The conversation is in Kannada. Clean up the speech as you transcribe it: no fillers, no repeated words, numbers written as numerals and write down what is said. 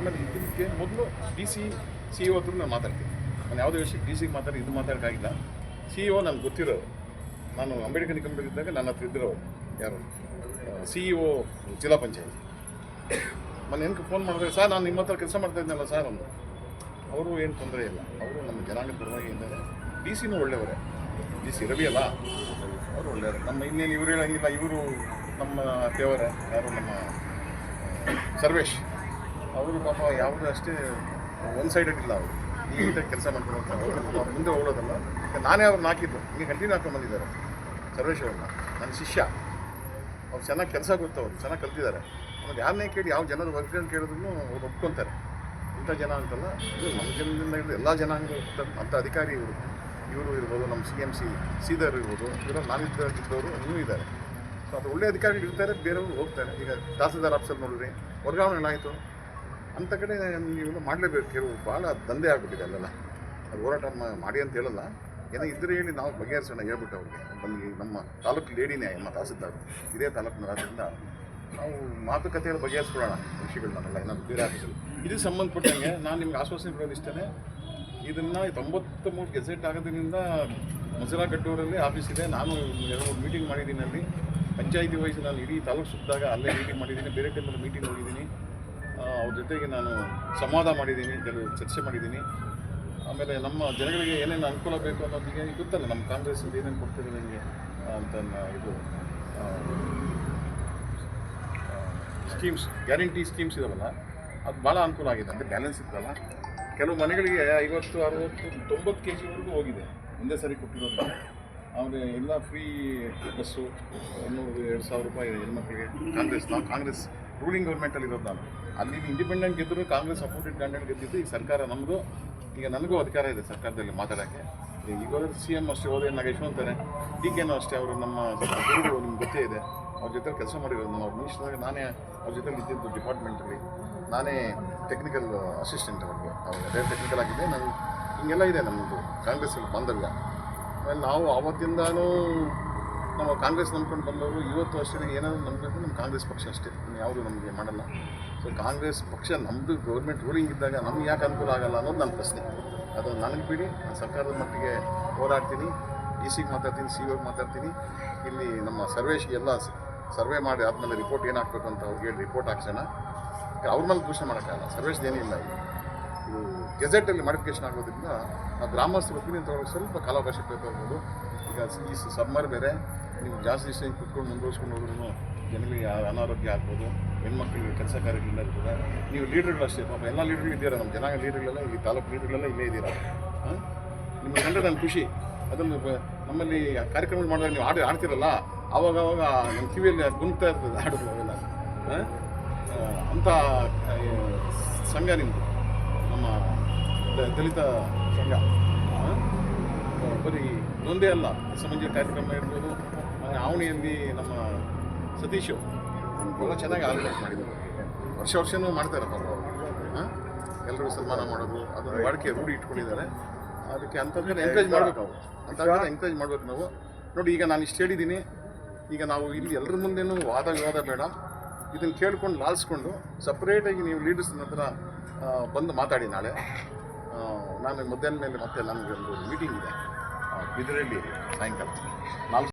ಆಮೇಲೆ ಇದಕ್ಕೆ ಮೊದಲು ಡಿ ಸಿ ಸಿ ಇ ಹತ್ರ ನಾನು ಮಾತಾಡ್ತೀನಿ. ನಾನು ಯಾವುದೇ ವಿಷಯಕ್ಕೆ ಡಿ ಸಿಗೆ ಇದು ಮಾತಾಡೋಕ್ಕಾಗಿಲ್ಲ. ಸಿ ಇ ಒ ನನಗೆ ಗೊತ್ತಿರೋರು. ನಾನು ಅಂಬೇಡ್ಕರ್ ನಿಗಮದಲ್ಲಿ ಇದ್ದಾಗ ನನ್ನ ಹತ್ರ ಇದ್ದಿರೋರು ಯಾರು ಸಿ ಇ ಒ ಜಿಲ್ಲಾ ಪಂಚಾಯತ್. ಮೊನ್ನೆ ಏನಕ್ಕೆ ಫೋನ್ ಮಾಡಿದ್ರೆ, ಸರ್ ನಾನು ನಿಮ್ಮ ಹತ್ರ ಕೆಲಸ ಮಾಡ್ತಾ ಇದ್ದೀನಲ್ಲ ಸರ್ ಅಂದರು. ಅವರು ಏನು ತೊಂದರೆ ಇಲ್ಲ, ಅವರು ನಮ್ಮ ಜನಾಂಗದ ಪರವಾಗಿ ಇದ್ದಾರೆ. ಡಿ ಸಿನೂ ಒಳ್ಳೆಯವರೇ, ಡಿ ಸಿ ರವಿ ಅಲ್ಲ, ಅವರು ಒಳ್ಳೆಯವರು. ನಮ್ಮ ಇನ್ನೇನು ಇವರು ಹೇಳಂಗಿಲ್ಲ, ಇವರು ನಮ್ಮ ದೇವರೇ ಯಾರು ನಮ್ಮ ಸರ್ವೇಶ್ ಅವರು ಪಾಪ ಯಾವುದೂ ಅಷ್ಟೇ ಒನ್ ಸೈಡೆಡ್ ಇಲ್ಲ. ಅವರು ನೀಟಾಗಿ ಕೆಲಸ ಮಾಡ್ಕೊಂಡು ಅವ್ರು ಮುಂದೆ ಹೋಗೋದಲ್ಲ. ನಾನೇ ಅವ್ರನ್ನ ಹಾಕಿದ್ದು, ಹಿಂಗೆ ಕಂಟಿನ್ಯೂ ಹಾಕೊಂಡು ಬಂದಿದ್ದಾರೆ ಸರ್ವೇಶ್ ಅವ್ರನ್ನ. ನನ್ನ ಶಿಷ್ಯ, ಅವ್ರು ಚೆನ್ನಾಗಿ ಕೆಲಸ ಗೊತ್ತವ್ರು, ಚೆನ್ನಾಗಿ ಕಲ್ತಿದ್ದಾರೆ. ಆಮೇಲೆ ಯಾರನ್ನೇ ಕೇಳಿ ಯಾವ ಜನದ ವರ್ಗಗಳನ್ನು ಕೇಳಿದ್ರು ಅವ್ರು ಒಪ್ಕೊತಾರೆ. ಇಂಥ ಜನ ಅಂತಲ್ಲ, ಇದು ನಮ್ಮ ಜನದಿಂದ ಹಿಡಿದು ಎಲ್ಲ ಜನಾಂಗ ಅಂಥ ಅಧಿಕಾರಿ ಇವರು ಇರ್ಬೋದು, ನಮ್ಮ CMC ಸೀದರ್ ಇರ್ಬೋದು, ಇವರಲ್ಲಿ ನಾನಿದ್ದವರು ಇನ್ನೂ ಇದ್ದಾರೆ. ಸೊ ಅದು ಒಳ್ಳೆಯ ಅಧಿಕಾರಿಗಳು ಇರ್ತಾರೆ, ಬೇರೆಯವರು ಹೋಗ್ತಾರೆ. ಈಗ ತಹಸೀಲ್ದಾರ್ ಆಫೀಸಲ್ಲಿ ನೋಡಿರಿ, ವರ್ಗಾವಣೆಗಳಾಯಿತು. ಅಂಥ ಕಡೆ ನೀವೆಲ್ಲ ಮಾಡಲೇಬೇಕು. ಕೆಲವು ಭಾಳ ದಂಧೆ ಆಗಿಬಿಟ್ಟಿದೆ ಅಲ್ಲೆಲ್ಲ. ಅದು ಹೋರಾಟ ಮಾಡಿ ಅಂತ ಹೇಳಲ್ಲ, ಏನೋ ಇದ್ರೆ ಹೇಳಿ ನಾವು ಬಗೆಹರಿಸೋಣ ಹೇಳ್ಬಿಟ್ಟು ಅವ್ರಿಗೆ. ಬಂದು ನಮ್ಮ ತಾಲೂಕು ಲೇಡಿನೇ ನಮ್ಮ ತಹಸೀಲ್ದಾರ್, ಇದೇ ತಾಲೂಕಿನರಾದ್ರಿಂದ ನಾವು ಮಾತುಕತೆಯಲ್ಲಿ ಬಗೆಹರಿಸ್ಕೊಳ್ಳೋಣ ವಿಷಯಗಳನ್ನೆಲ್ಲ ಏನಾದ್ರು ಬೇರೆ ಆಫೀಸಲ್ಲಿ. ಇದಕ್ಕೆ ಸಂಬಂಧಪಟ್ಟಂಗೆ ನಾನು ನಿಮ್ಗೆ ಆಶ್ವಾಸನೆ ಕೊಡೋದು ಇಷ್ಟೇ, ಇದನ್ನು 93 ಗೆಜೆಟ್ ಆಗೋದ್ರಿಂದ ಮಸರಾ ಕಟ್ಟೂರಲ್ಲಿ ಆಫೀಸ್ ಇದೆ. ನಾನು 2-3 ಮೀಟಿಂಗ್ ಮಾಡಿದ್ದೀನಿ ಅಲ್ಲಿ. ಪಂಚಾಯಿತಿ ವಯಸ್ಸು ನಾನು ಇಡೀ ತಾಲೂಕು ಸುತ್ತಾಗ ಅಲ್ಲೇ ಮೀಟಿಂಗ್ ಮಾಡಿದ್ದೀನಿ, ಬೇರೆ ಟೈಮಲ್ಲಿ ಮೀಟಿಂಗ್ ಹೋಗಿದ್ದೀನಿ. ಅವ್ರ ಜೊತೆಗೆ ನಾನು ಸಂವಾದ ಮಾಡಿದ್ದೀನಿ, ಕೆಲವು ಚರ್ಚೆ ಮಾಡಿದ್ದೀನಿ. ಆಮೇಲೆ ನಮ್ಮ ಜನಗಳಿಗೆ ಏನೇನು ಅನುಕೂಲ ಬೇಕು ಅನ್ನೋದಿಗೆ ಗೊತ್ತಲ್ಲ, ನಮ್ಮ ಕಾಂಗ್ರೆಸ್ಸಿಂದ ಏನೇನು ಕೊಡ್ತಿದೆ ನನಗೆ ಅಂತ ಇದು ಸ್ಕೀಮ್ಸ್, ಗ್ಯಾರಂಟಿ ಸ್ಕೀಮ್ಸ್ ಇದಾವಲ್ಲ, ಅದು ಭಾಳ ಅನುಕೂಲ ಆಗಿದೆ. ಅಂದರೆ ಬ್ಯಾಲೆನ್ಸ್ ಇದ್ದಲ್ಲ, ಕೆಲವು ಮನೆಗಳಿಗೆ 50, 60, 90 kgವರೆಗೂ ಹೋಗಿದೆ ಒಂದೇ ಸರಿ ಕೊಟ್ಟಿರೋದು. ಆಮೇಲೆ ಎಲ್ಲ ಫ್ರೀ ಬಸ್ಸು, 100-2,000 ರೂಪಾಯಿ ಹೆಣ್ಮಕ್ಳಿಗೆ. ನಾವು ಕಾಂಗ್ರೆಸ್ ರೂಲಿಂಗ್ ಗೌರ್ಮೆಂಟಲ್ಲಿ ಇರೋದು. ನಾನು ಅಲ್ಲಿ ಇಂಡಿಪೆಂಡೆಂಟ್ ಗೆದ್ದರು, ಕಾಂಗ್ರೆಸ್ ಅಪೋಸಿಟ್ ಕ್ಯಾಂಡಿಡೇಟ್ ಗೆದ್ದಿದ್ದು. ಈ ಸರ್ಕಾರ ನಮ್ಮದು, ಈಗ ನನಗೂ ಅಧಿಕಾರ ಇದೆ ಸರ್ಕಾರದಲ್ಲಿ ಮಾತಾಡೋಕ್ಕೆ. ಈಗ CM ಅಷ್ಟೇ ಹೋದೆ, ನಾಗೇಶ್ವರ ಅಂತಾರೆ, DKನೂ ಅಷ್ಟೇ. ಅವರು ನಮ್ಮ ಗುರುಗಳು, ನಿಮ್ಗೆ ಗೊತ್ತೇ ಇದೆ. ಅವ್ರ ಜೊತೆ ಕೆಲಸ ಮಾಡಿರೋದು. ನಾನು ಅವ್ರ ಮಿನಿಸ್ಟರ್ ನಾನೇ ಅವ್ರ ಜೊತೆಲಿ ಇದ್ದಿದ್ದು ಡಿಪಾರ್ಟ್ಮೆಂಟಲ್ಲಿ. ನಾನೇ ಟೆಕ್ನಿಕಲ್ ಅಸಿಸ್ಟೆಂಟ್ ಅವ್ರಿಗೆ. ಅವ್ರು ಅದೇ ಟೆಕ್ನಿಕಲ್ ಆಗಿದೆ. ನಾನು ಹಿಂಗೆಲ್ಲ ಇದೆ ನಮ್ಮದು ಕಾಂಗ್ರೆಸ್ಸಲ್ಲಿ ಬಾಂಧವ್ಯ. ಆಮೇಲೆ ನಾವು ಆವತ್ತಿಂದನೂ ನಾವು ಕಾಂಗ್ರೆಸ್ ನಂಬ್ಕೊಂಡು ಬಂದವರು. ಇವತ್ತು ಅಷ್ಟೇ ಏನಾದರೂ ನಂಬಬೇಕು ನಮ್ಮ ಕಾಂಗ್ರೆಸ್ ಪಕ್ಷ ಅಷ್ಟೇ, ಯಾವುದು ನಮಗೆ ಮಾಡಲ್ಲ. ಸೊ ಕಾಂಗ್ರೆಸ್ ಪಕ್ಷ ನಮ್ಮದು ಗೌರ್ಮೆಂಟ್ ರೂಲಿಂಗ್ ಇದ್ದಾಗ ನಮ್ಗೆ ಯಾಕೆ ಅನುಕೂಲ ಆಗಲ್ಲ ಅನ್ನೋದು ನನ್ನ ಪ್ರಶ್ನೆ. ಅದು ನನಗೆ ಬಿಡಿ, ನಾನು ಸರ್ಕಾರದ ಮಟ್ಟಿಗೆ ಹೋರಾಡ್ತೀನಿ. DC ಮಾತಾಡ್ತೀನಿ, CO ಮಾತಾಡ್ತೀನಿ. ಇಲ್ಲಿ ನಮ್ಮ ಸರ್ವೇಶ್ಗೆ ಎಲ್ಲ ಸರ್ವೆ ಮಾಡಿ ಆದಮೇಲೆ ರಿಪೋರ್ಟ್ ಏನು ಹಾಕಬೇಕು ಅಂತ ಅವ್ರಿಗೆ ಹೇಳಿ ರಿಪೋರ್ಟ್ ಹಾಕ್ಸೋಣ. ಅವ್ರ ಮೇಲೆ ದೂಷಣೆ ಮಾಡೋಕ್ಕಾಗಲ್ಲ, ಸರ್ವೇಶ್ದೇನಿಲ್ಲ. ಇದು ಗೆಜೆಟಲ್ಲಿ ಮಾಡಿಫಿಕೇಷನ್ ಆಗೋದ್ರಿಂದ ನಾವು ಗ್ರಾಮಸ್ಥರ ಒಪಿನಿಯನ್ ತೊಗೊಳಕ್ಕೆ ಸ್ವಲ್ಪ ಕಾಲಾವಕಾಶ ಬೇಕಾಗ್ಬೋದು. ಈಗ ಈ ಸಮ್ಮರ್ ಬೇರೆ, ನೀವು ಜಾಸ್ತಿ ದಿವಸ ಕುತ್ಕೊಂಡು ಮುಂದುವರ್ಸ್ಕೊಂಡು ಹೋದ್ರೂ ಜನಗಳಿಗೆ ಅನಾರೋಗ್ಯ ಆಗ್ಬೋದು, ಹೆಣ್ಮಕ್ಳಿಗೆ ಕೆಲಸ ಕಾರ್ಯಗಳಿಲ್ಲ ಇರ್ತದೆ. ನೀವು ಲೀಡರ್ಗಳು ಅಷ್ಟೇ, ಪಾಪ ಎಲ್ಲ ಲೀಡರ್ಗಳು ಇದ್ದೀರಾ, ನಮ್ಮ ಜನಾಂಗ ಲೀಡರ್ಗಳೆಲ್ಲ, ಈ ತಾಲೂಕು ಲೀಡರ್ಗಳೆಲ್ಲ ಇಲ್ಲೇ ಇದ್ದೀರಾ. ನಿಮಗೆ ಕಂಡ್ರೆ ನನ್ನ ಖುಷಿ. ಅದನ್ನು ನಮ್ಮಲ್ಲಿ ಕಾರ್ಯಕ್ರಮ ಮಾಡಿದಾಗ ನೀವು ಆಡ್ತಿರಲ್ಲ, ಆವಾಗ ನಮ್ಮ ಕಿವಿಯಲ್ಲಿ ಗುಂಗ್ತಾ ಇರ್ತದೆ ಹಾಡುಗಳು ಅವೆಲ್ಲ. ಅಂಥ ಸಂಘ ನಿಮ್ಮದು, ನಮ್ಮ ದಲಿತ ಸಂಘ. ಬರೀ ಒಂದೇ ಅಲ್ಲ, ಸಮಂಜೆ ಕಾರ್ಯಕ್ರಮ ಇರ್ಬೋದು. ಆವಣಿಯಲ್ಲಿ ನಮ್ಮ ಸತೀಶು ಎಲ್ಲ ಚೆನ್ನಾಗಿ ಆರ್ಗನೈಸ್ ಮಾಡಿದ್ದಾರೆ. ವರ್ಷನೂ ಮಾಡ್ತಾರಪ್ಪ ಅವರು. ಎಲ್ಲರೂ ಸನ್ಮಾನ ಮಾಡೋದು, ಅದನ್ನು ಬಾಳಿಕೆ ರೂಢಿ ಇಟ್ಕೊಂಡಿದ್ದಾರೆ. ಅದಕ್ಕೆ ಅಂಥದ್ದನ್ನು ಎಂಕರೇಜ್ ಮಾಡಬೇಕು. ಅವರು ಅಂಥದ್ದನ್ನು ಎಂಕರೇಜ್ ಮಾಡಬೇಕು ನಾವು. ನೋಡಿ, ಈಗ ನಾನು ಇಷ್ಟು ಹೇಳಿದ್ದೀನಿ. ಈಗ ನಾವು ಇಲ್ಲಿ ಎಲ್ಲರ ಮುಂದೆನೂ ವಾದ ವಿವಾದ ಬೇಡ. ಇದನ್ನು ಕೇಳ್ಕೊಂಡು ಲಾಲಿಸ್ಕೊಂಡು ಸಪ್ರೇಟಾಗಿ ನೀವು ಲೀಡರ್ಸ್ ಹತ್ರ ಬಂದು ಮಾತಾಡಿ. ನಾಳೆ ನಾನು ಮಧ್ಯಾಹ್ನ ಮೇಲೆ ಮತ್ತೆ ನನಗೆ ಒಂದು ಮೀಟಿಂಗ್ ಇದೆ ಬಿದಿರಳ್ಳಿ ಸಾಯಂಕಾಲ 4